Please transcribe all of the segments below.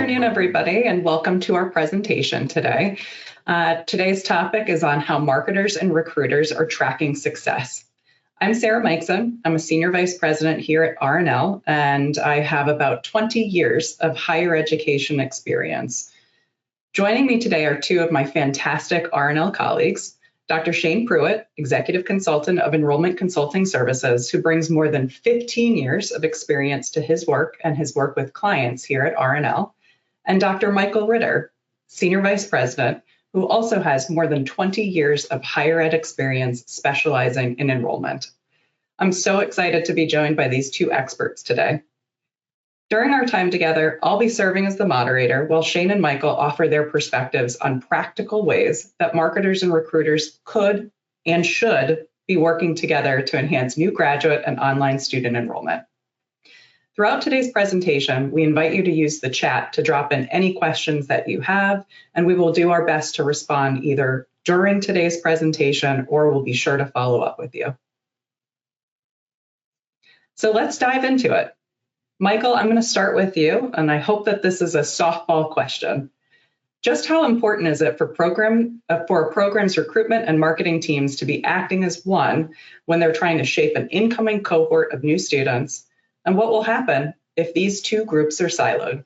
afternoon, everybody, and welcome to our presentation today. Today's topic is on how marketers and recruiters are tracking success. I'm Sarah Mikeson. I'm a Senior Vice President here at R&L, and I have about 20 years of higher education experience. Joining me today are two of my fantastic R&L colleagues, Dr. Shane Pruitt, Executive Consultant of Enrollment Consulting Services, who brings more than 15 years of experience to his work and his work with clients here at R&L, and Dr. Michael Ritter, Senior Vice President, who also has more than 20 years of higher ed experience specializing in enrollment. I'm so excited to be joined by these two experts today. During our time together, I'll be serving as the moderator while Shane and Michael offer their perspectives on practical ways that marketers and recruiters could and should be working together to enhance new graduate and online student enrollment. Throughout today's presentation, we invite you to use the chat to drop in any questions that you have, and we will do our best to respond either during today's presentation or we'll be sure to follow up with you. So let's dive into it. Michael, I'm going to start with you, and I hope that this is a softball question. Just how important is it for a program's recruitment and marketing teams to be acting as one when they're trying to shape an incoming cohort of new students? And what will happen if these two groups are siloed?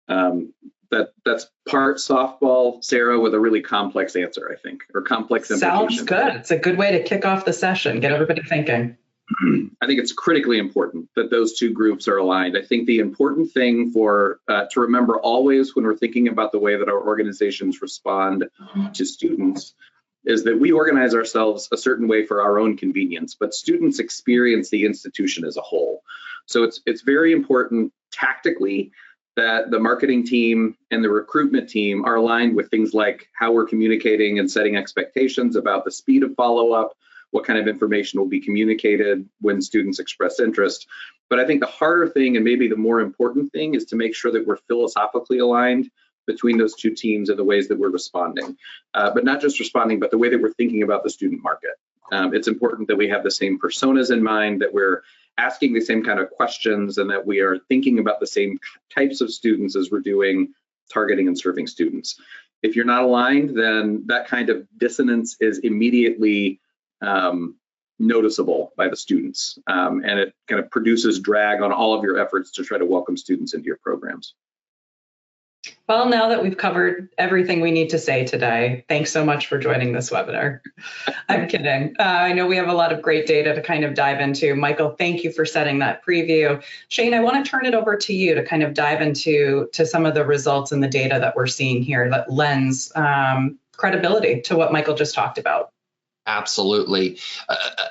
That's part softball, Sarah, with a really complex answer, I think, or complex implication. Sounds good. It's a good way to kick off the session, get everybody thinking. I think it's critically important that those two groups are aligned. I think the important thing to remember always when we're thinking about the way that our organizations respond to students is that we organize ourselves a certain way for our own convenience, but students experience the institution as a whole. So it's very important tactically that the marketing team and the recruitment team are aligned with things like how we're communicating and setting expectations about the speed of follow-up, what kind of information will be communicated when students express interest. But I think the harder thing, and maybe the more important thing, is to make sure that we're philosophically aligned between those two teams and the ways that we're responding. But not just responding, but the way that we're thinking about the student market. It's important that we have the same personas in mind, that we're asking the same kind of questions, and that we are thinking about the same types of students as we're doing targeting and serving students. If you're not aligned, then that kind of dissonance is immediately noticeable by the students, and it kind of produces drag on all of your efforts to try to welcome students into your programs. Well, now that we've covered everything we need to say today, thanks so much for joining this webinar. I'm kidding. I know we have a lot of great data to kind of dive into. Michael, thank you for setting that preview. Shane, I want to turn it over to you to kind of dive into some of the results and the data that we're seeing here that lends credibility to what Michael just talked about. Absolutely.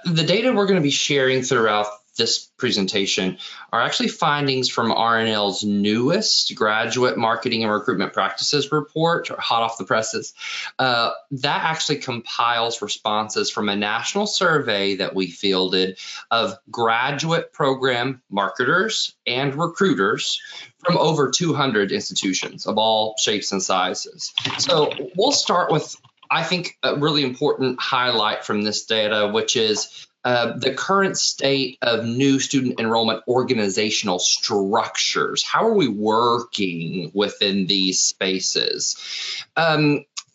The data we're going to be sharing throughout this presentation are actually findings from R&L's newest graduate marketing and recruitment practices report, or hot off the presses. That actually compiles responses from a national survey that we fielded of graduate program marketers and recruiters from over 200 institutions of all shapes and sizes. So we'll start with, I think, a really important highlight from this data, which is the current state of new student enrollment organizational structures. How are we working within these spaces?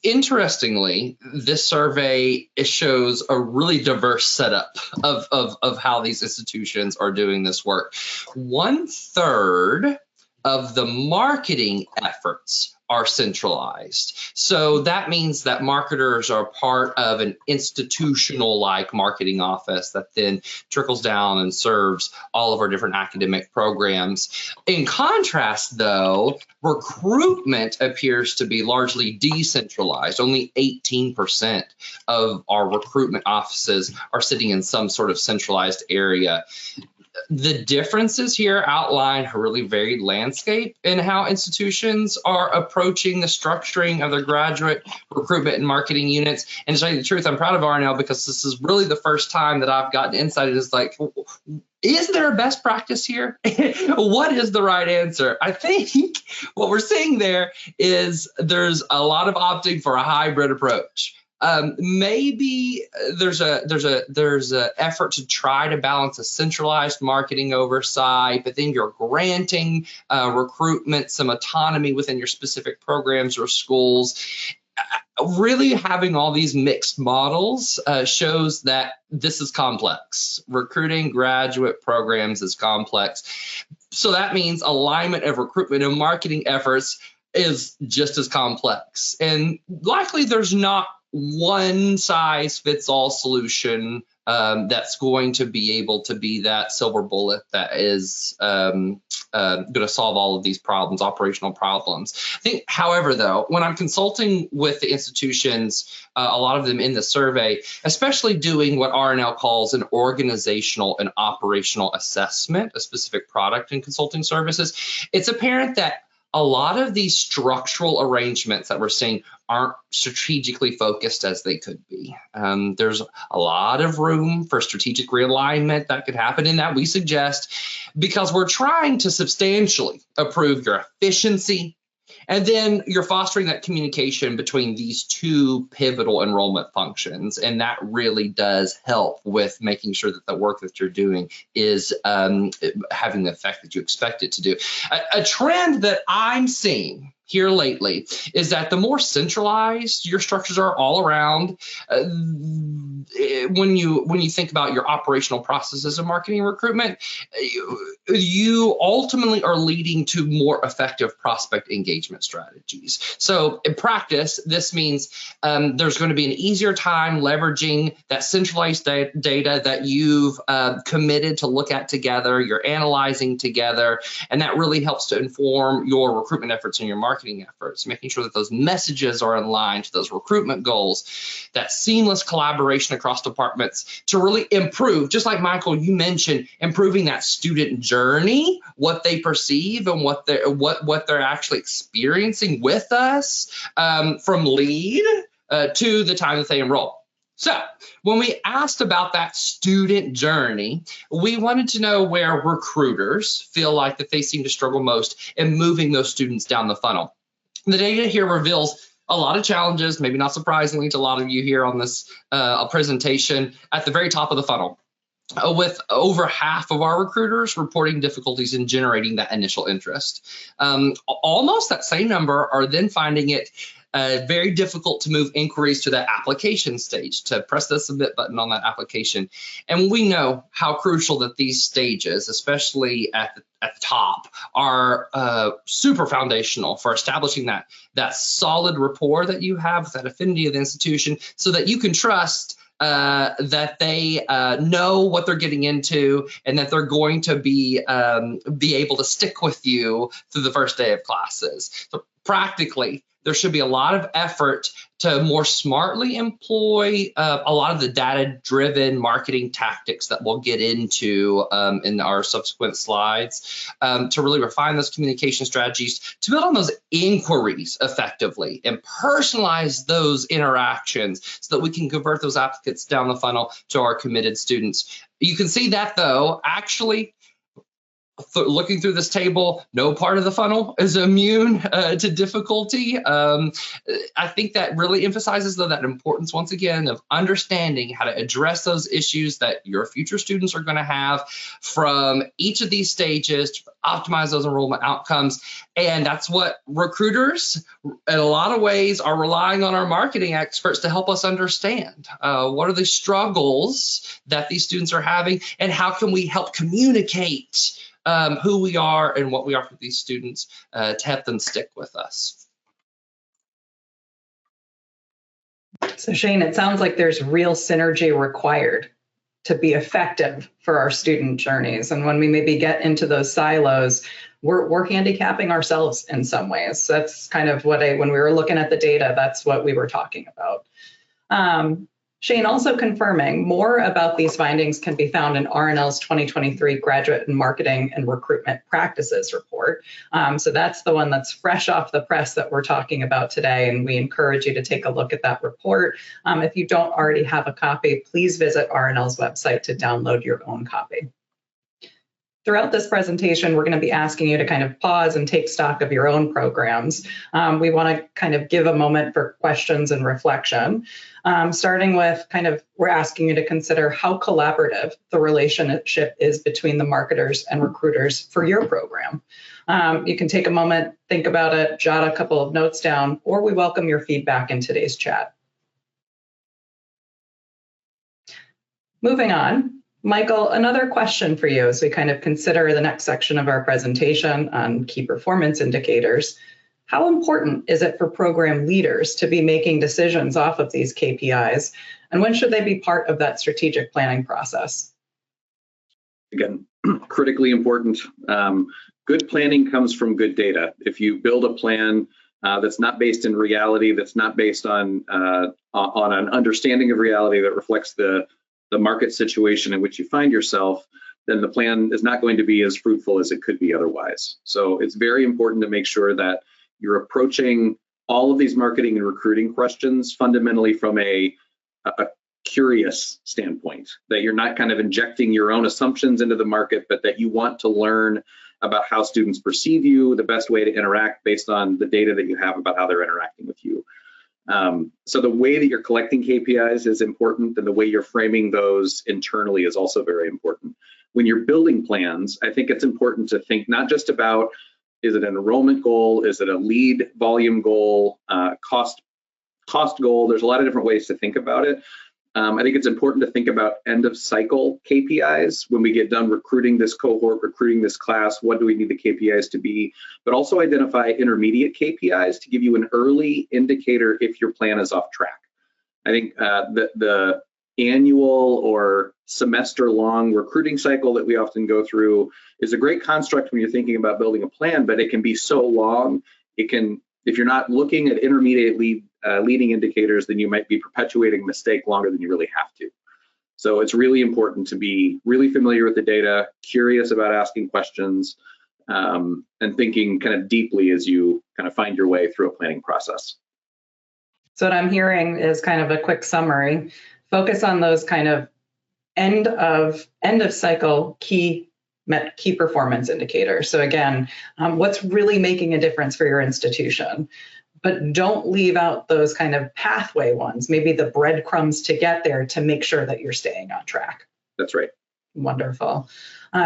Interestingly, this survey shows a really diverse setup of how these institutions are doing this work. 1/3 of the marketing efforts are centralized. So that means that marketers are part of an institutional-like marketing office that then trickles down and serves all of our different academic programs. In contrast, though, recruitment appears to be largely decentralized. Only 18% of our recruitment offices are sitting in some sort of centralized area. The differences here outline a really varied landscape in how institutions are approaching the structuring of their graduate recruitment and marketing units. And to tell you the truth, I'm proud of R&L because this is really the first time that I've gotten insight. It is like, is there a best practice here? What is the right answer? I think what we're seeing there is there's a lot of opting for a hybrid approach. Maybe there's a effort to try to balance a centralized marketing oversight, but then you're granting recruitment some autonomy within your specific programs or schools. Really having all these mixed models shows that this is complex. Recruiting graduate programs is complex. So that means alignment of recruitment and marketing efforts is just as complex. And likely there's not one size fits all solution that's going to be able to be that silver bullet that is going to solve all of these problems, operational problems. I think, however, though, when I'm consulting with the institutions, a lot of them in the survey, especially doing what R&L calls an organizational and operational assessment, a specific product and consulting services, it's apparent that a lot of these structural arrangements that we're seeing aren't strategically focused as they could be. There's a lot of room for strategic realignment that could happen in that we suggest, because we're trying to substantially improve your efficiency, and then you're fostering that communication between these two pivotal enrollment functions. And that really does help with making sure that the work that you're doing is having the effect that you expect it to do. A trend that I'm seeing here lately is that the more centralized your structures are all around, when you think about your operational processes of marketing recruitment, you ultimately are leading to more effective prospect engagement strategies. So in practice, this means there's going to be an easier time leveraging that centralized data that you've committed to look at together, you're analyzing together, and that really helps to inform your recruitment efforts and your marketing efforts, making sure that those messages are aligned to those recruitment goals, that seamless collaboration across departments to really improve, just like Michael, you mentioned, improving that student journey, what they perceive and what they're actually experiencing with us, from lead to the time that they enroll. So when we asked about that student journey, we wanted to know where recruiters feel like that they seem to struggle most in moving those students down the funnel. The data here reveals a lot of challenges, maybe not surprisingly to a lot of you here on this presentation, at the very top of the funnel, with over half of our recruiters reporting difficulties in generating that initial interest. Almost that same number are then finding it very difficult to move inquiries to that application stage, to press the submit button on that application. And we know how crucial that these stages, especially at the top, are super foundational for establishing that solid rapport that you have with that affinity of the institution, so that you can trust that they know what they're getting into, and that they're going to be able to stick with you through the first day of classes. So practically, there should be a lot of effort to more smartly employ a lot of the data-driven marketing tactics that we'll get into in our subsequent slides, to really refine those communication strategies, to build on those inquiries effectively and personalize those interactions so that we can convert those applicants down the funnel to our committed students. You can see that, though, actually, looking through this table, no part of the funnel is immune to difficulty. I think that really emphasizes, though, that importance, once again, of understanding how to address those issues that your future students are going to have from each of these stages to optimize those enrollment outcomes. And that's what recruiters, in a lot of ways, are relying on our marketing experts to help us understand. What are the struggles that these students are having, and how can we help communicate who we are and what we are for these students to help them stick with us. So Shane, it sounds like there's real synergy required to be effective for our student journeys. And when we maybe get into those silos, we're handicapping ourselves in some ways. That's kind of what when we were looking at the data, that's what we were talking about. Shane, also confirming more about these findings can be found in R&L's 2023 Graduate in Marketing and Recruitment Practices report. So that's the one that's fresh off the press that we're talking about today, and we encourage you to take a look at that report. If you don't already have a copy, please visit R&L's website to download your own copy. Throughout this presentation, we're going to be asking you to kind of pause and take stock of your own programs. We want to kind of give a moment for questions and reflection, starting with we're asking you to consider how collaborative the relationship is between the marketers and recruiters for your program. You can take a moment, think about it, jot a couple of notes down, or we welcome your feedback in today's chat. Moving on. Michael, another question for you as we kind of consider the next section of our presentation on key performance indicators. How important is it for program leaders to be making decisions off of these KPIs, and when should they be part of that strategic planning process? Again, critically important. Good planning comes from good data. If you build a plan that's not based in reality, that's not based on an understanding of reality that reflects the market situation in which you find yourself, then the plan is not going to be as fruitful as it could be otherwise. So it's very important to make sure that you're approaching all of these marketing and recruiting questions fundamentally from a curious standpoint, that you're not kind of injecting your own assumptions into the market, but that you want to learn about how students perceive you, the best way to interact based on the data that you have about how they're interacting with you. So the way that you're collecting KPIs is important, and the way you're framing those internally is also very important. When you're building plans, I think it's important to think not just about, is it an enrollment goal, is it a lead volume goal, cost goal. There's a lot of different ways to think about it. I think it's important to think about end of cycle KPIs. When we get done recruiting this cohort, recruiting this class, what do we need the KPIs to be? But also identify intermediate KPIs to give you an early indicator if your plan is off track. I think the annual or semester long recruiting cycle that we often go through is a great construct when you're thinking about building a plan, but it can be so long. If you're not looking at intermediate leading indicators, then you might be perpetuating a mistake longer than you really have to. So it's really important to be really familiar with the data, curious about asking questions, and thinking kind of deeply as you kind of find your way through a planning process. So what I'm hearing is kind of a quick summary. Focus on those kind of end of cycle key performance indicators. So again, what's really making a difference for your institution? But don't leave out those kind of pathway ones, maybe the breadcrumbs to get there, to make sure that you're staying on track. That's right. Wonderful.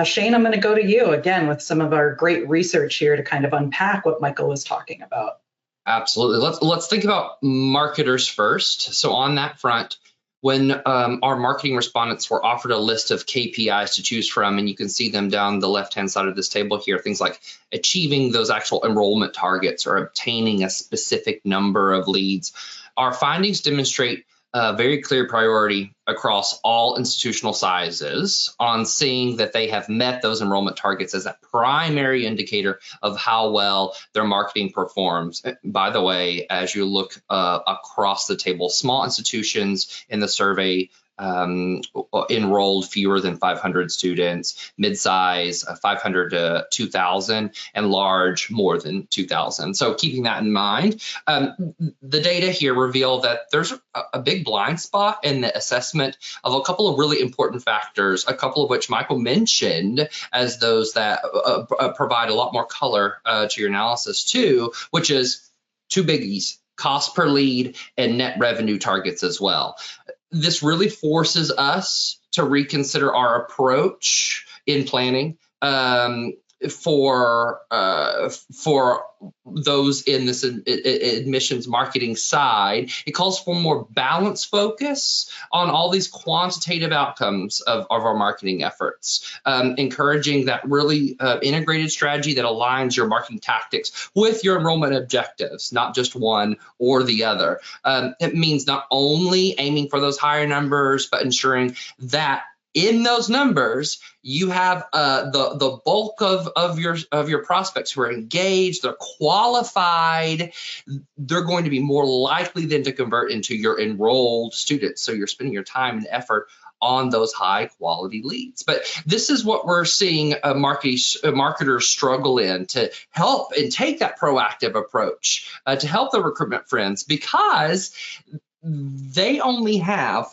Shane, I'm going to go to you again with some of our great research here to kind of unpack what Michael was talking about. Absolutely. Let's think about marketers first. So on that front, when our marketing respondents were offered a list of KPIs to choose from, and you can see them down the left-hand side of this table here, things like achieving those actual enrollment targets or obtaining a specific number of leads, our findings demonstrate a very clear priority across all institutional sizes on seeing that they have met those enrollment targets as a primary indicator of how well their marketing performs. By the way, as you look across the table, small institutions in the survey enrolled fewer than 500 students, mid-size 500 to 2,000, and large more than 2,000. So keeping that in mind, the data here reveal that there's a big blind spot in the assessment of a couple of really important factors, a couple of which Michael mentioned as those that provide a lot more color to your analysis too, which is two biggies: cost per lead and net revenue targets as well. This really forces us to reconsider our approach in planning for those in this admissions marketing side. It calls for more balanced focus on all these quantitative outcomes of our marketing efforts, encouraging that really integrated strategy that aligns your marketing tactics with your enrollment objectives, not just one or the other. It means not only aiming for those higher numbers, but ensuring that in those numbers, you have the bulk of your prospects who are engaged, they're qualified, they're going to be more likely than to convert into your enrolled students. So you're spending your time and effort on those high quality leads. But this is what we're seeing marketers struggle in, to help and take that proactive approach to help the recruitment friends, because they only have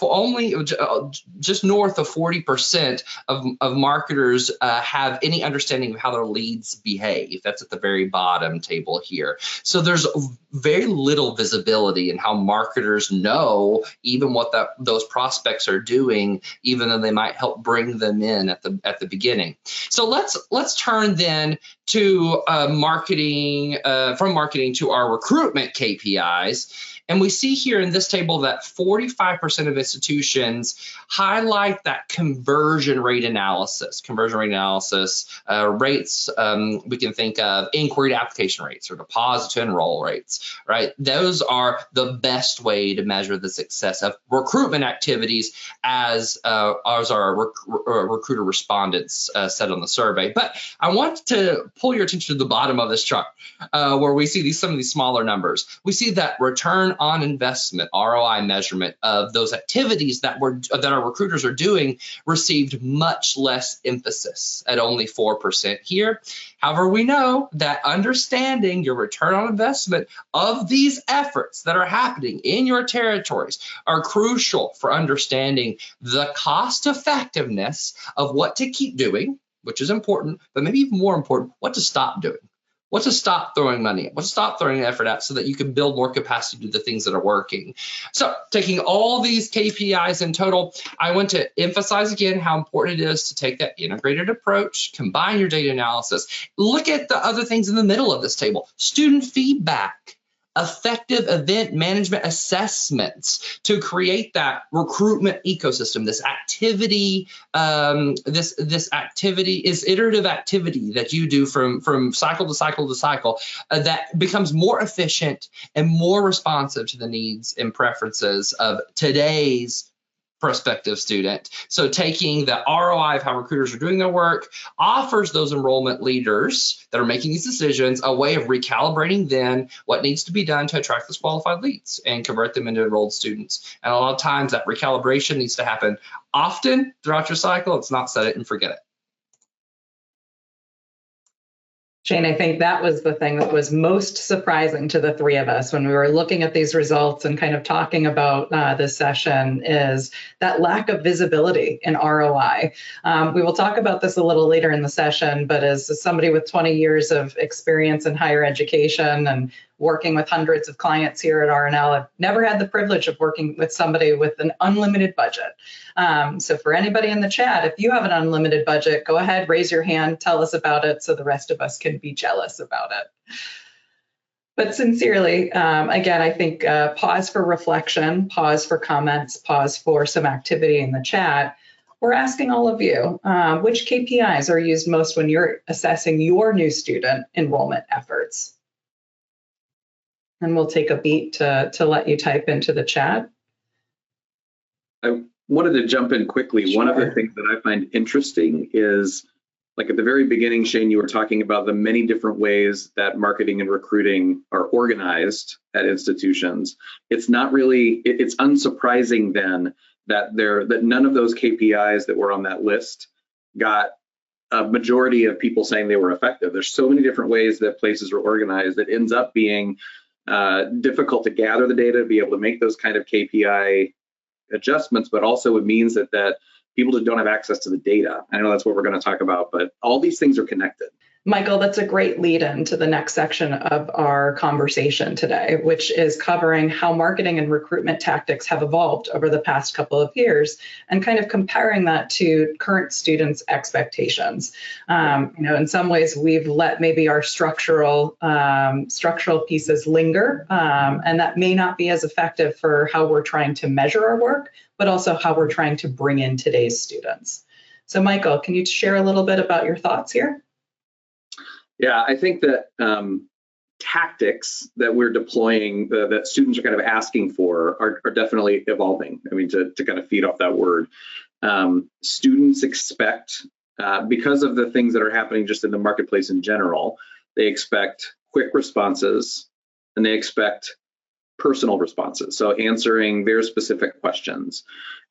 just north of 40% of marketers have any understanding of how their leads behave. That's at the very bottom table here. So there's very little visibility in how marketers know even what those prospects are doing, even though they might help bring them in at the beginning. So let's turn then to marketing, from marketing to our recruitment KPIs. And we see here in this table that 45% of institutions highlight that conversion rate analysis. Conversion rate analysis rates, we can think of inquiry to application rates or deposit to enroll rates, right? Those are the best way to measure the success of recruitment activities as our recruiter respondents said on the survey. But I want to pull your attention to the bottom of this chart where we see some of these smaller numbers. We see that return on investment, ROI measurement of those activities that our recruiters are doing received much less emphasis at only 4% here. However, we know that understanding your return on investment of these efforts that are happening in your territories are crucial for understanding the cost effectiveness of what to keep doing, which is important, but maybe even more important, what to stop doing. What to stop throwing money at, what to stop throwing effort at so that you can build more capacity to do the things that are working. So taking all these KPIs in total, I want to emphasize again how important it is to take that integrated approach, combine your data analysis, look at the other things in the middle of this table, student feedback, effective event management assessments to create that recruitment ecosystem. This activity, this activity is iterative activity that you do from cycle to cycle to cycle that becomes more efficient and more responsive to the needs and preferences of today's prospective student. So taking the ROI of how recruiters are doing their work offers those enrollment leaders that are making these decisions a way of recalibrating then what needs to be done to attract those qualified leads and convert them into enrolled students. And a lot of times that recalibration needs to happen often throughout your cycle. It's not set it and forget it. Shane, I think that was the thing that was most surprising to the three of us when we were looking at these results and kind of talking about this session is that lack of visibility in ROI. We will talk about this a little later in the session, but as somebody with 20 years of experience in higher education and working with hundreds of clients here at RNL, I've never had the privilege of working with somebody with an unlimited budget. So for anybody in the chat, if you have an unlimited budget, go ahead, raise your hand, tell us about it so the rest of us can be jealous about it. But sincerely, again, I think pause for reflection, pause for comments, pause for some activity in the chat. We're asking all of you, which KPIs are used most when you're assessing your new student enrollment efforts? And we'll take a beat to let you type into the chat. I wanted to jump in quickly. Sure. One of the things that I find interesting is, like at the very beginning, Shane, you were talking about the many different ways that marketing and recruiting are organized at institutions. It's not really, it's unsurprising then that none of those KPIs that were on that list got a majority of people saying they were effective. There's so many different ways that places are organized that ends up being difficult to gather the data, be able to make those kind of KPI adjustments, but also it means that people that don't have access to the data. I know that's what we're going to talk about, but all these things are connected. Michael, that's a great lead in to the next section of our conversation today, which is covering how marketing and recruitment tactics have evolved over the past couple of years and kind of comparing that to current students' expectations. In some ways, we've let maybe our structural pieces linger, and that may not be as effective for how we're trying to measure our work, but also how we're trying to bring in today's students. So Michael, can you share a little bit about your thoughts here? Yeah, I think that tactics that we're deploying, that students are kind of asking for, are definitely evolving. I mean, to kind of feed off that word, students expect, because of the things that are happening just in the marketplace in general, they expect quick responses and they expect personal responses. So answering their specific questions.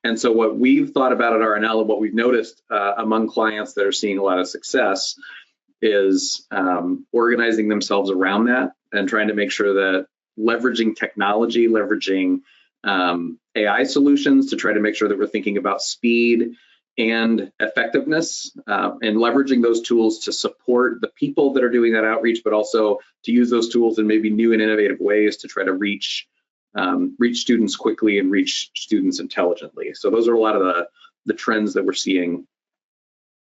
And so what we've thought about at RNL and what we've noticed among clients that are seeing a lot of success is organizing themselves around that and trying to make sure that leveraging technology, leveraging AI solutions to try to make sure that we're thinking about speed and effectiveness, and leveraging those tools to support the people that are doing that outreach, but also to use those tools in maybe new and innovative ways to try to reach students quickly and reach students intelligently. So those are a lot of the trends that we're seeing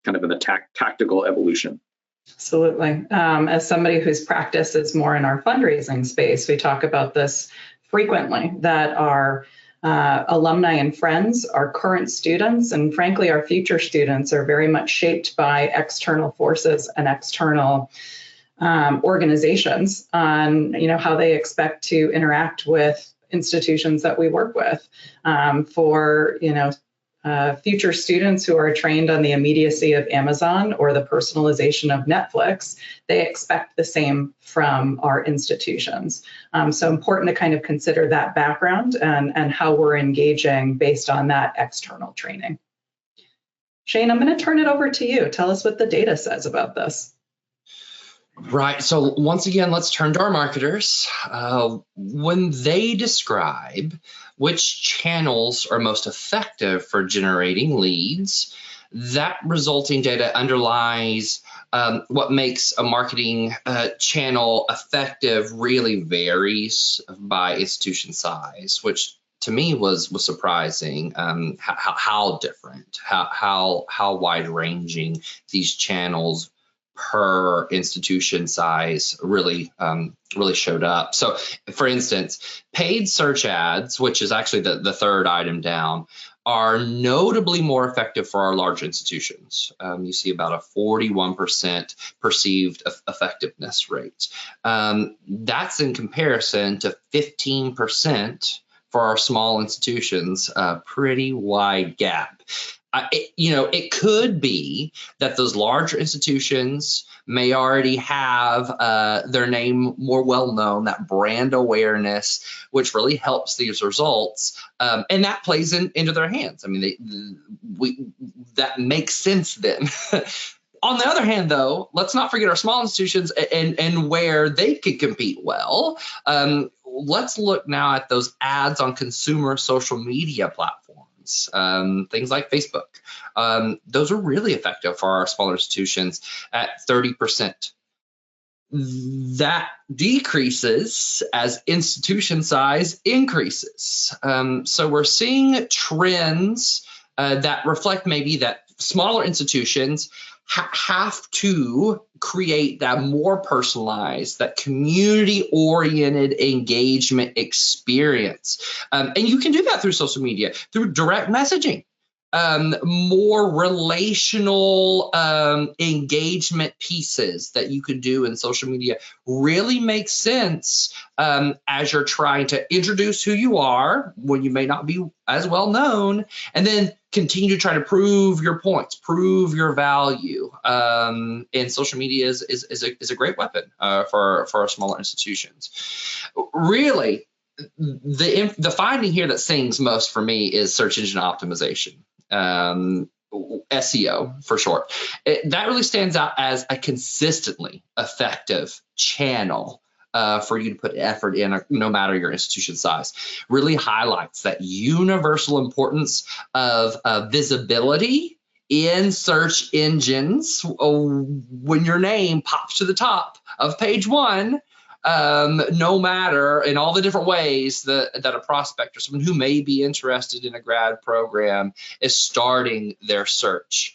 kind of in the tactical evolution. Absolutely. As somebody whose practice is more in our fundraising space, we talk about this frequently, that our alumni and friends, our current students, and frankly, our future students are very much shaped by external forces and external organizations on, how they expect to interact with institutions that we work with. For future students who are trained on the immediacy of Amazon or the personalization of Netflix, they expect the same from our institutions. So important to kind of consider that background and how we're engaging based on that external training. Shane, I'm going to turn it over to you. Tell us what the data says about this. Right. So once again, let's turn to our marketers. When they describe which channels are most effective for generating leads, that resulting data underlies what makes a marketing channel effective really varies by institution size, which to me was surprising. How different, how wide ranging these channels per institution size really showed up. So for instance, paid search ads, which is actually the third item down, are notably more effective for our large institutions. You see about a 41% perceived effectiveness rate. That's in comparison to 15% for our small institutions, a pretty wide gap. It could be that those larger institutions may already have their name more well known, that brand awareness, which really helps these results, and that plays into their hands. I mean, that makes sense then. On the other hand, though, let's not forget our small institutions and where they could compete well. Let's look now at those ads on consumer social media platforms. Things like Facebook. Those are really effective for our smaller institutions at 30%. That decreases as institution size increases. So we're seeing trends that reflect maybe that smaller institutions have to create that more personalized, that community-oriented engagement experience. And you can do that through social media, through direct messaging. More relational engagement pieces that you could do in social media really make sense as you're trying to introduce who you are when you may not be as well known, and then continue to try to prove your points, prove your value. And social media is a great weapon for our smaller institutions. Really, the finding here that sings most for me is search engine optimization. SEO for short. That really stands out as a consistently effective channel for you to put effort in, no matter your institution size. Really highlights that universal importance of visibility in search engines when your name pops to the top of page one. No matter in all the different ways that a prospect or someone who may be interested in a grad program is starting their search.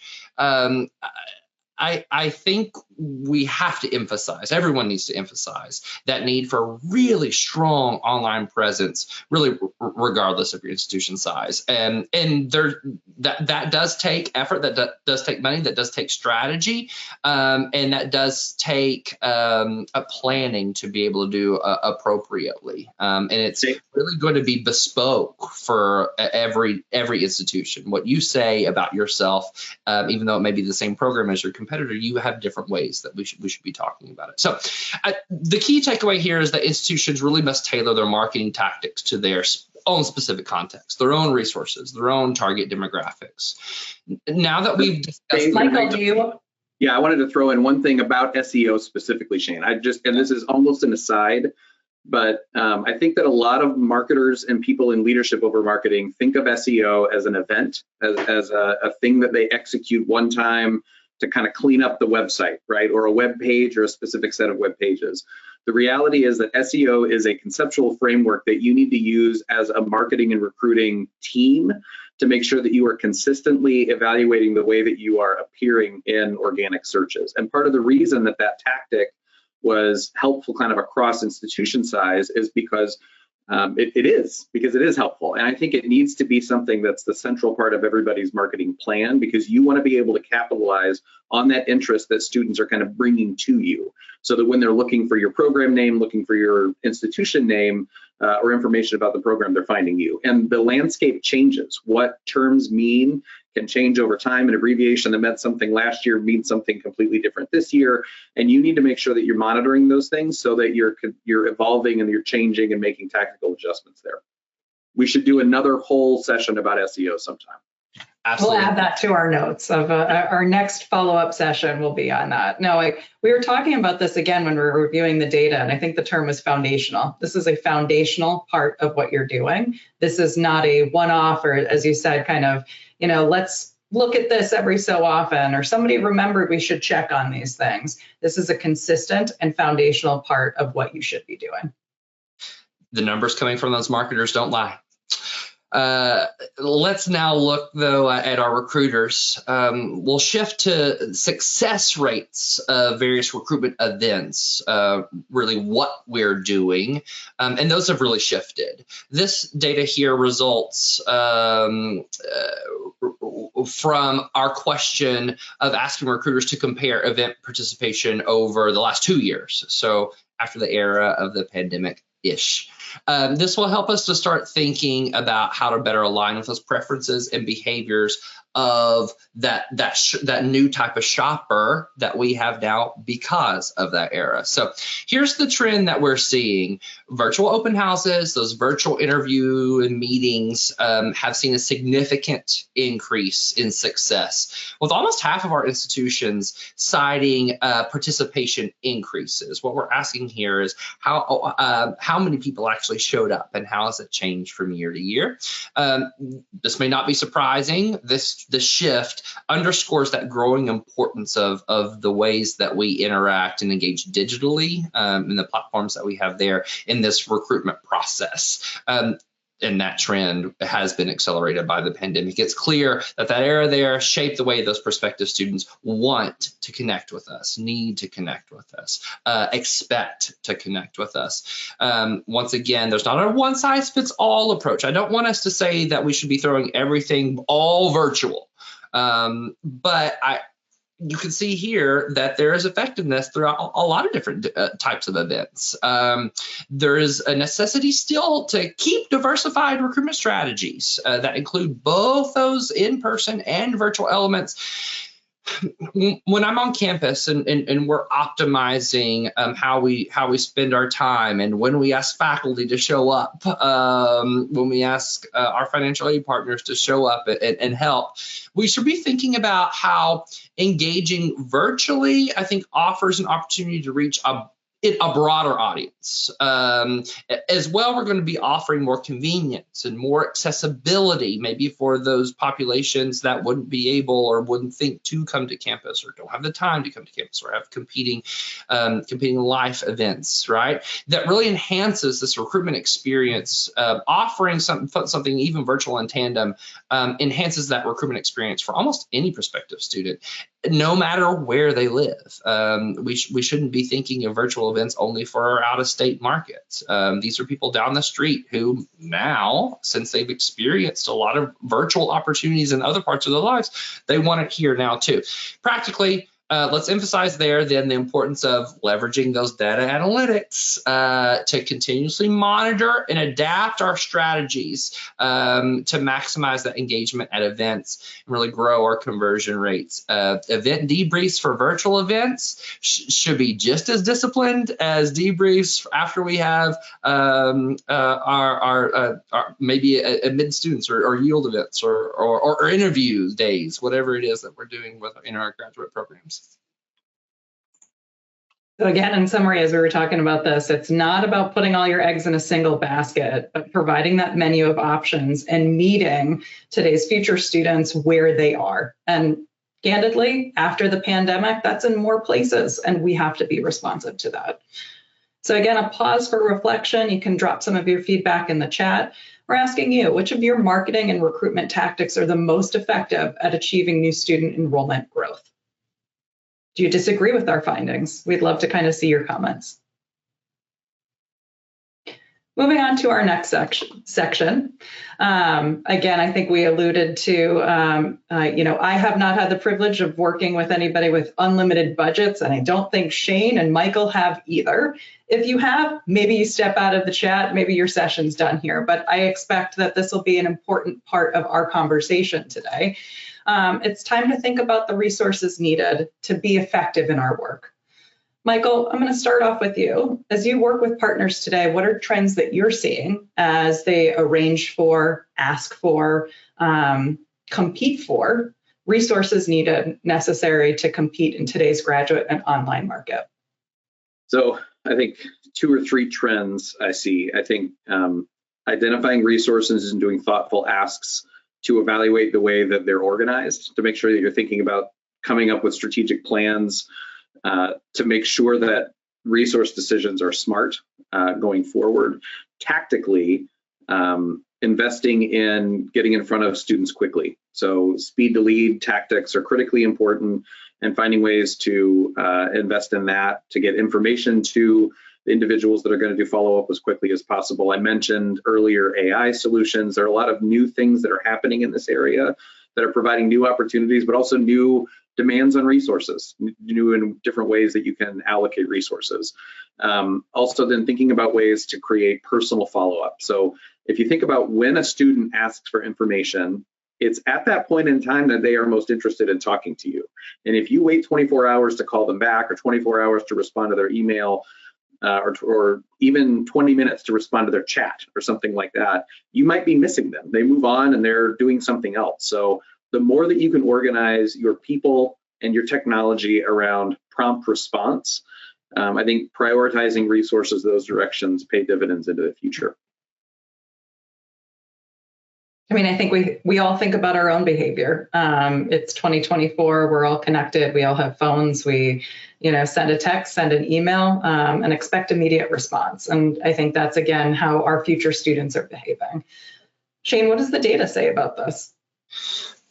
I think we have to emphasize, everyone needs to emphasize that need for really strong online presence, really regardless of your institution size. And that does take effort, that does take money, that does take strategy, and that does take a planning to be able to do appropriately. And it's really going to be bespoke for every institution. What you say about yourself, even though it may be the same program as your competitor, you have different ways that we should be talking about it. So the key takeaway here is that institutions really must tailor their marketing tactics to their own specific context, their own resources, their own target demographics. Now that we've discussed, Michael, do you? Yeah, I wanted to throw in one thing about SEO specifically, Shane. And this is almost an aside, But I think that a lot of marketers and people in leadership over marketing think of SEO as an event, as a thing that they execute one time to kind of clean up the website, right? Or a web page or a specific set of web pages. The reality is that SEO is a conceptual framework that you need to use as a marketing and recruiting team to make sure that you are consistently evaluating the way that you are appearing in organic searches. And part of the reason that that tactic was helpful kind of across institution size is because it is helpful. And I think it needs to be something that's the central part of everybody's marketing plan, because you want to be able to capitalize on that interest that students are kind of bringing to you, so that when they're looking for your program name, looking for your institution name, or information about the program, they're finding you. And the landscape changes. What terms mean can change over time. An abbreviation that meant something last year means something completely different this year. And you need to make sure that you're monitoring those things so that you're evolving and you're changing and making tactical adjustments there. We should do another whole session about SEO sometime. Absolutely. We'll add that to our notes of our next follow-up session will be on that. No, we were talking about this again when we were reviewing the data, and I think the term was foundational. This is a foundational part of what you're doing. This is not a one-off, or as you said, kind of, let's look at this every so often, or somebody remembered we should check on these things. This is a consistent and foundational part of what you should be doing. The numbers coming from those marketers don't lie. Let's now look, though, at our recruiters. We'll shift to success rates of various recruitment events, really what we're doing, and those have really shifted. This data here results from our question of asking recruiters to compare event participation over the last 2 years, so after the era of the pandemic-ish. This will help us to start thinking about how to better align with those preferences and behaviors of that new type of shopper that we have now because of that era. So here's the trend that we're seeing. Virtual open houses, those virtual interview and meetings have seen a significant increase in success, with almost half of our institutions citing participation increases. What we're asking here is how many people actually showed up and how has it changed from year to year. This may not be surprising. The shift underscores that growing importance of the ways that we interact and engage digitally in the platforms that we have there in this recruitment process. And that trend has been accelerated by the pandemic. It's clear that era there shaped the way those prospective students want to connect with us, need to connect with us, expect to connect with us. Once again, there's not a one-size-fits-all approach. I don't want us to say that we should be throwing everything all virtual, but you can see here that there is effectiveness throughout a lot of different types of events. There is a necessity still to keep diversified recruitment strategies that include both those in-person and virtual elements. When I'm on campus and we're optimizing how we spend our time, and when we ask faculty to show up, when we ask our financial aid partners to show up and help, we should be thinking about how engaging virtually, I think, offers an opportunity to reach a broader audience. As well, we're going to be offering more convenience and more accessibility, maybe for those populations that wouldn't be able or wouldn't think to come to campus, or don't have the time to come to campus, or have competing life events, right? That really enhances this recruitment experience. Offering something even virtual in tandem enhances that recruitment experience for almost any prospective student, no matter where they live. We shouldn't be thinking of virtual events only for our out-of-state markets. These are people down the street who now, since they've experienced a lot of virtual opportunities in other parts of their lives, they want it here now too. Practically, let's emphasize there then the importance of leveraging those data analytics to continuously monitor and adapt our strategies to maximize that engagement at events and really grow our conversion rates. Event debriefs for virtual events should be just as disciplined as debriefs after we have our maybe admitted students or yield events or interview days, whatever it is that we're doing in our graduate programs. So again, in summary, as we were talking about this, it's not about putting all your eggs in a single basket, but providing that menu of options and meeting today's future students where they are. And candidly, after the pandemic, that's in more places, and we have to be responsive to that. So again, a pause for reflection. You can drop some of your feedback in the chat. We're asking you, which of your marketing and recruitment tactics are the most effective at achieving new student enrollment growth? Do you disagree with our findings? We'd love to kind of see your comments. Moving on to our next section. Again, I think we alluded to, I have not had the privilege of working with anybody with unlimited budgets, and I don't think Shane and Michael have either. If you have, maybe you step out of the chat, maybe your session's done here, but I expect that this will be an important part of our conversation today. It's time to think about the resources needed to be effective in our work. Michael, I'm going to start off with you. As you work with partners today, what are trends that you're seeing as they arrange for, ask for, compete for resources needed necessary to compete in today's graduate and online market? So I think 2 or 3 trends I see. I think identifying resources and doing thoughtful asks to evaluate the way that they're organized, to make sure that you're thinking about coming up with strategic plans to make sure that resource decisions are smart going forward. Tactically, investing in getting in front of students quickly. So speed to lead tactics are critically important, and finding ways to invest in that to get information to the individuals that are going to do follow-up as quickly as possible. I mentioned earlier AI solutions. There are a lot of new things that are happening in this area that are providing new opportunities, but also new demands on resources, new and different ways that you can allocate resources. Also then thinking about ways to create personal follow-up. So if you think about when a student asks for information, it's at that point in time that they are most interested in talking to you. And if you wait 24 hours to call them back or 24 hours to respond to their email, or even 20 minutes to respond to their chat or something like that, you might be missing them. They move on and they're doing something else. So the more that you can organize your people and your technology around prompt response, I think prioritizing resources those directions pay dividends into the future. I mean, I think we all think about our own behavior. It's 2024, we're all connected, we all have phones, we send a text, send an email, and expect immediate response. And I think that's, again, how our future students are behaving. Shane, what does the data say about this?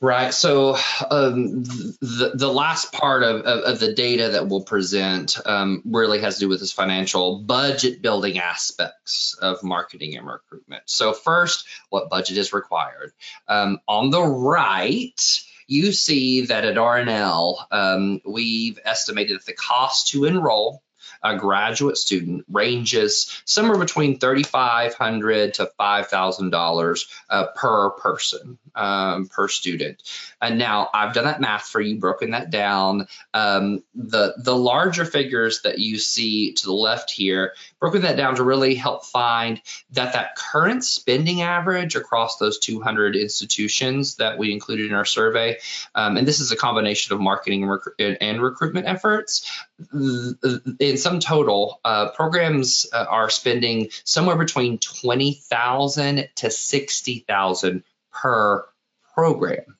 Right. So the last part of the data that we'll present really has to do with this financial budget building aspects of marketing and recruitment. So first, what budget is required? On the right, you see that at RNL, we've estimated that the cost to enroll a graduate student ranges somewhere between $3,500 to $5,000 per person, per student. And now I've done that math for you, broken that down. The larger figures that you see to the left here, broken that down to really help find that current spending average across those 200 institutions that we included in our survey, and this is a combination of marketing and recruitment efforts. In sum total, programs are spending somewhere between $20,000 to $60,000 per program.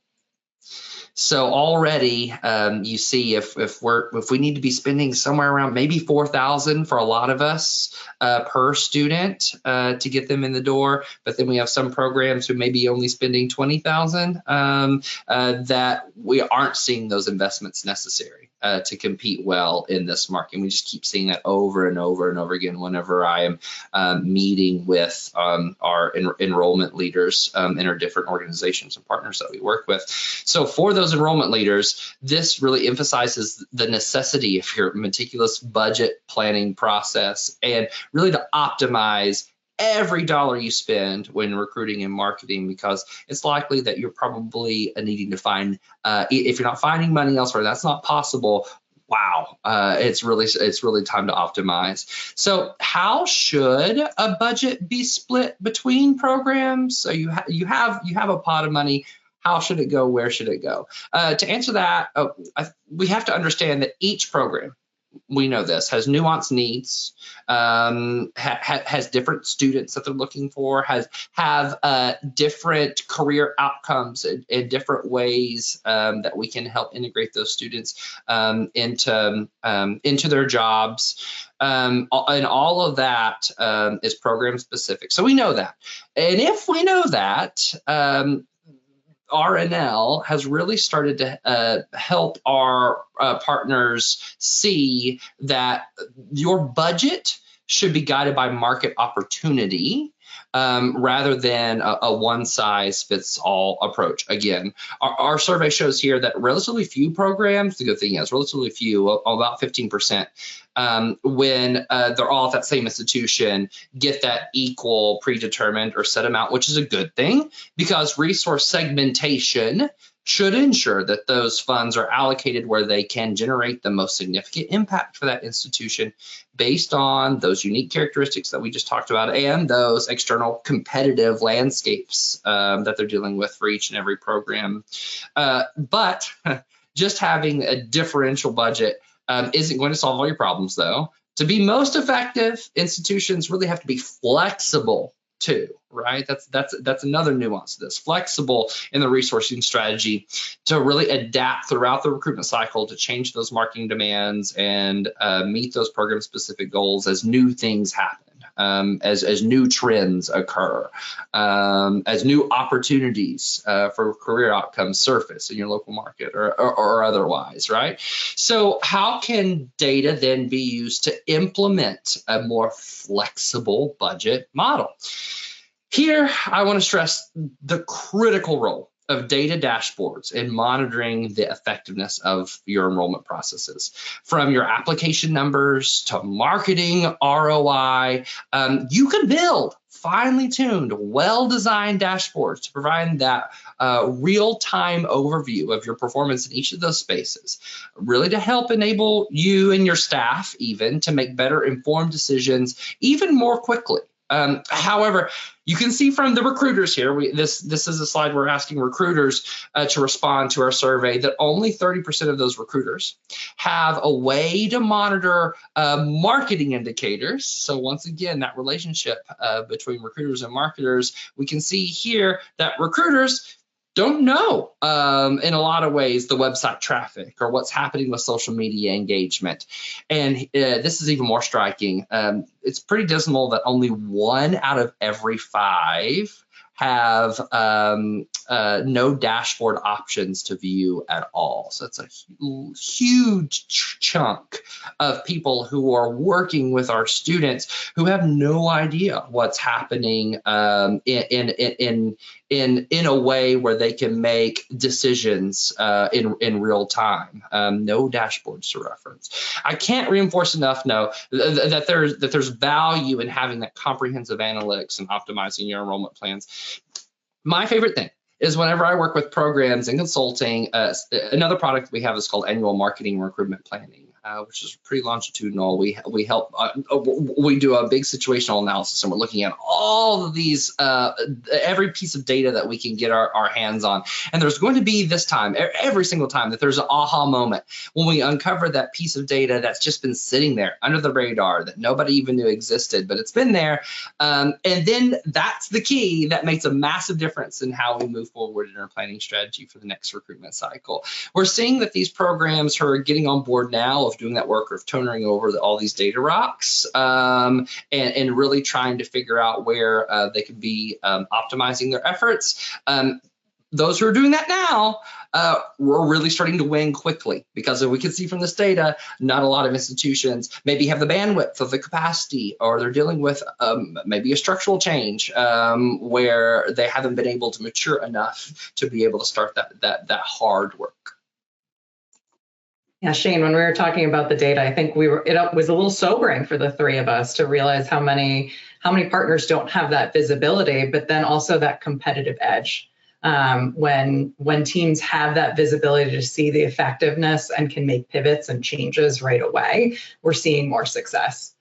So already you see if we need to be spending somewhere around maybe $4,000 for a lot of us per student to get them in the door, but then we have some programs who may be only spending $20,000 that we aren't seeing those investments necessary to compete well in this market. And we just keep seeing that over and over and over again whenever I am meeting with our enrollment leaders in our different organizations and partners that we work with. So for those enrollment leaders, this really emphasizes the necessity of your meticulous budget planning process and really to optimize every dollar you spend when recruiting and marketing, because it's likely that you're probably needing to find, if you're not finding money elsewhere, that's not possible. Wow, it's really time to optimize. So how should a budget be split between programs? So you have a pot of money. How should it go? Where should it go? To answer that, we have to understand that each program we know this, has nuanced needs, has different students that they're looking for, have different career outcomes in different ways that we can help integrate those students into their jobs. And all of that is program specific. So we know that. And if we know that, RNL has really started to help our partners see that your budget should be guided by market opportunity rather than a one-size-fits-all approach. Again, our survey shows here that relatively few programs, the good thing is relatively few, about 15%, when they're all at that same institution, get that equal predetermined or set amount, which is a good thing because resource segmentation should ensure that those funds are allocated where they can generate the most significant impact for that institution based on those unique characteristics that we just talked about and those external competitive landscapes that they're dealing with for each and every program. But just having a differential budget isn't going to solve all your problems, though. To be most effective, institutions really have to be flexible too, right? That's another nuance to this. Flexible in the resourcing strategy to really adapt throughout the recruitment cycle to change those marketing demands and meet those program specific goals as new things happen. As new trends occur, as new opportunities for career outcomes surface in your local market or otherwise, right? So how can data then be used to implement a more flexible budget model? Here, I want to stress the critical role of data dashboards in monitoring the effectiveness of your enrollment processes. From your application numbers to marketing ROI, you can build finely tuned, well-designed dashboards to provide that real-time overview of your performance in each of those spaces, really to help enable you and your staff even to make better informed decisions even more quickly. However, you can see from the recruiters here, this is a slide we're asking recruiters to respond to our survey, that only 30% of those recruiters have a way to monitor marketing indicators. So once again, that relationship between recruiters and marketers, we can see here that recruiters don't know in a lot of ways the website traffic or what's happening with social media engagement. And this is even more striking. It's pretty dismal that only 1 out of every 5 have no dashboard options to view at all. So it's a huge chunk of people who are working with our students who have no idea what's happening in a way where they can make decisions in real time. No dashboards to reference. I can't reinforce enough that there's value in having that comprehensive analytics and optimizing your enrollment plans. My favorite thing is whenever I work with programs and consulting, another product we have is called annual marketing and recruitment planning, which is pretty longitudinal. We help, we do a big situational analysis, and we're looking at all of these, every piece of data that we can get our hands on. And there's going to be this time, every single time, that there's an aha moment when we uncover that piece of data that's just been sitting there under the radar that nobody even knew existed, but it's been there. And then that's the key that makes a massive difference in how we move forward in our planning strategy for the next recruitment cycle. We're seeing that these programs who are getting on board now of doing that work of turning over all these data rocks and really trying to figure out where they could be optimizing their efforts. Those who are doing that now, we're really starting to win quickly, because we can see from this data, not a lot of institutions maybe have the bandwidth of the capacity, or they're dealing with maybe a structural change where they haven't been able to mature enough to be able to start that hard work. Yeah, Shane, when we were talking about the data, I think it was a little sobering for the three of us to realize how many partners don't have that visibility, but then also that competitive edge. When teams have that visibility to see the effectiveness and can make pivots and changes right away, we're seeing more success.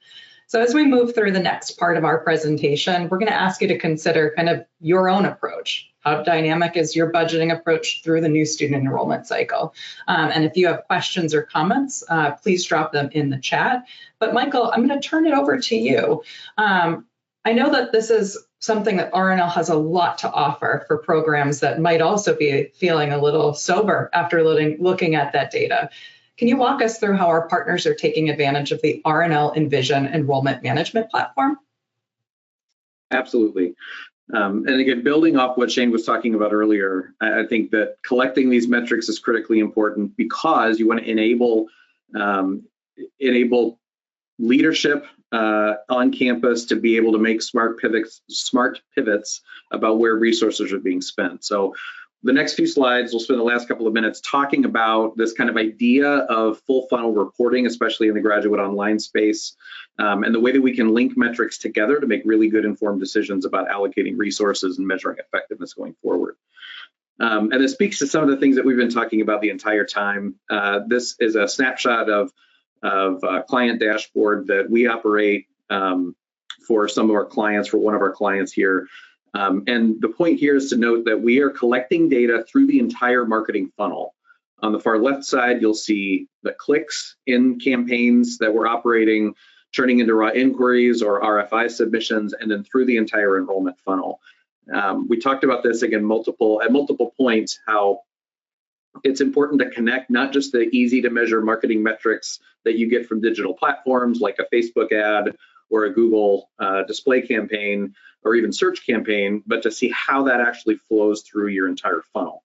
So as we move through the next part of our presentation, we're going to ask you to consider kind of your own approach. How dynamic is your budgeting approach through the new student enrollment cycle? And if you have questions or comments, please drop them in the chat. But Michael, I'm going to turn it over to you. I know that this is something that RNL has a lot to offer for programs that might also be feeling a little sober after looking at that data. Can you walk us through how our partners are taking advantage of the RNL Envision enrollment management platform? Absolutely. And again, building off what Shane was talking about earlier, I think that collecting these metrics is critically important because you want to enable leadership on campus to be able to make smart pivots about where resources are being spent. So the next few slides, we'll spend the last couple of minutes talking about this kind of idea of full funnel reporting, especially in the graduate online space, and the way that we can link metrics together to make really good informed decisions about allocating resources and measuring effectiveness going forward. And this speaks to some of the things that we've been talking about the entire time. This is a snapshot of a client dashboard that we operate for some of our clients, for one of our clients here. And the point here is to note that we are collecting data through the entire marketing funnel. On the far left side, you'll see the clicks in campaigns that we're operating, turning into raw inquiries or RFI submissions, and then through the entire enrollment funnel. We talked about this again at multiple points, how it's important to connect not just the easy to measure marketing metrics that you get from digital platforms like a Facebook ad or a Google display campaign or even search campaign, but to see how that actually flows through your entire funnel.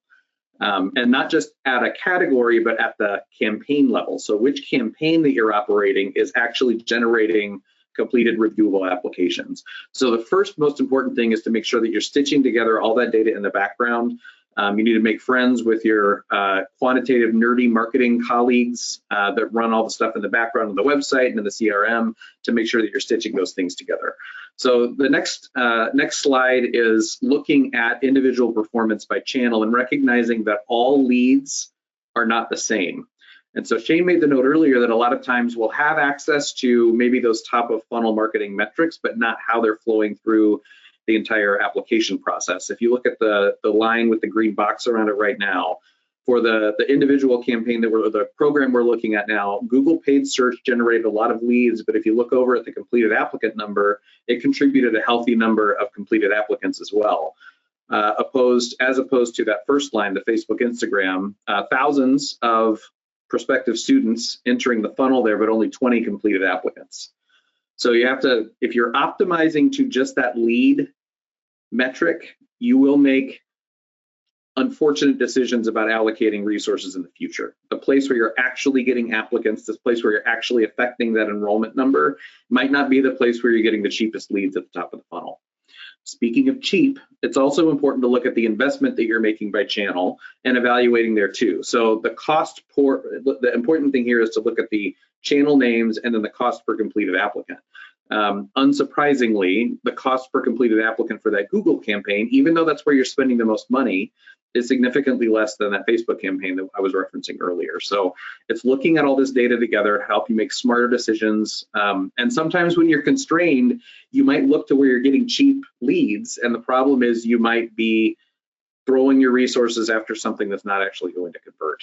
And not just at a category, but at the campaign level. So which campaign that you're operating is actually generating completed reviewable applications. So the first most important thing is to make sure that you're stitching together all that data in the background. You need to make friends with your quantitative, nerdy marketing colleagues that run all the stuff in the background of the website and in the CRM to make sure that you're stitching those things together. So the next slide is looking at individual performance by channel and recognizing that all leads are not the same. And so Shane made the note earlier that a lot of times we'll have access to maybe those top of funnel marketing metrics, but not how they're flowing through the entire application process. If you look at the line with the green box around it right now, for the individual campaign the program we're looking at now, Google paid search generated a lot of leads, but if you look over at the completed applicant number, it contributed a healthy number of completed applicants as well. As opposed to that first line, the Facebook, Instagram, thousands of prospective students entering the funnel there, but only 20 completed applicants. So you have to, if you're optimizing to just that lead metric, you will make unfortunate decisions about allocating resources in the future. The place where you're actually getting applicants, this place where you're actually affecting that enrollment number might not be the place where you're getting the cheapest leads at the top of the funnel. Speaking of cheap, it's also important to look at the investment that you're making by channel and evaluating there too. So the important thing here is to look at the channel names and then the cost per completed applicant. Unsurprisingly, the cost per completed applicant for that Google campaign, even though that's where you're spending the most money, is significantly less than that Facebook campaign that I was referencing earlier. So it's looking at all this data together to help you make smarter decisions. And sometimes when you're constrained, you might look to where you're getting cheap leads. And the problem is you might be throwing your resources after something that's not actually going to convert.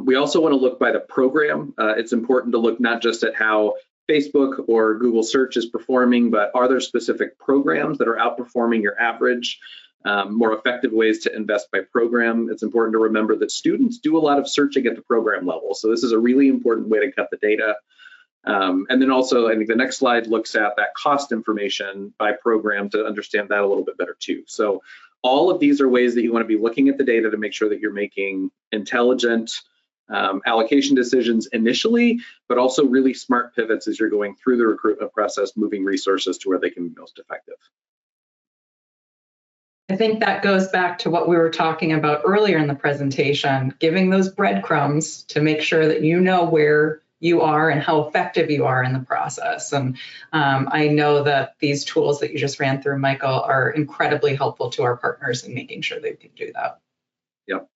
We also want to look by the program. It's important to look not just at how Facebook or Google search is performing, but are there specific programs that are outperforming your average? More effective ways to invest by program. It's important to remember that students do a lot of searching at the program level. So this is a really important way to cut the data. And then also, I think the next slide looks at that cost information by program to understand that a little bit better too. So all of these are ways that you want to be looking at the data to make sure that you're making intelligent allocation decisions initially, but also really smart pivots as you're going through the recruitment process, moving resources to where they can be most effective. I think that goes back to what we were talking about earlier in the presentation, giving those breadcrumbs to make sure that you know where you are and how effective you are in the process. And I know that these tools that you just ran through, Michael, are incredibly helpful to our partners in making sure they can do that. Yep.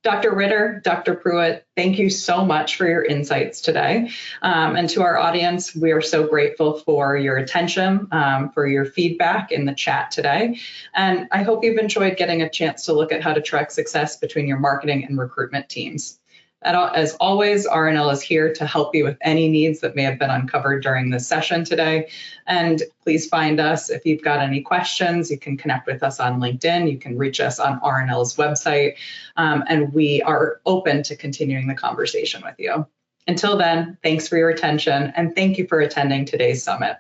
Dr. Ritter, Dr. Pruitt, thank you so much for your insights today. And to our audience, we are so grateful for your attention, for your feedback in the chat today. And I hope you've enjoyed getting a chance to look at how to track success between your marketing and recruitment teams. As always, RNL is here to help you with any needs that may have been uncovered during this session today. And please find us if you've got any questions. You can connect with us on LinkedIn. You can reach us on RNL's website. And we are open to continuing the conversation with you. Until then, thanks for your attention and thank you for attending today's summit.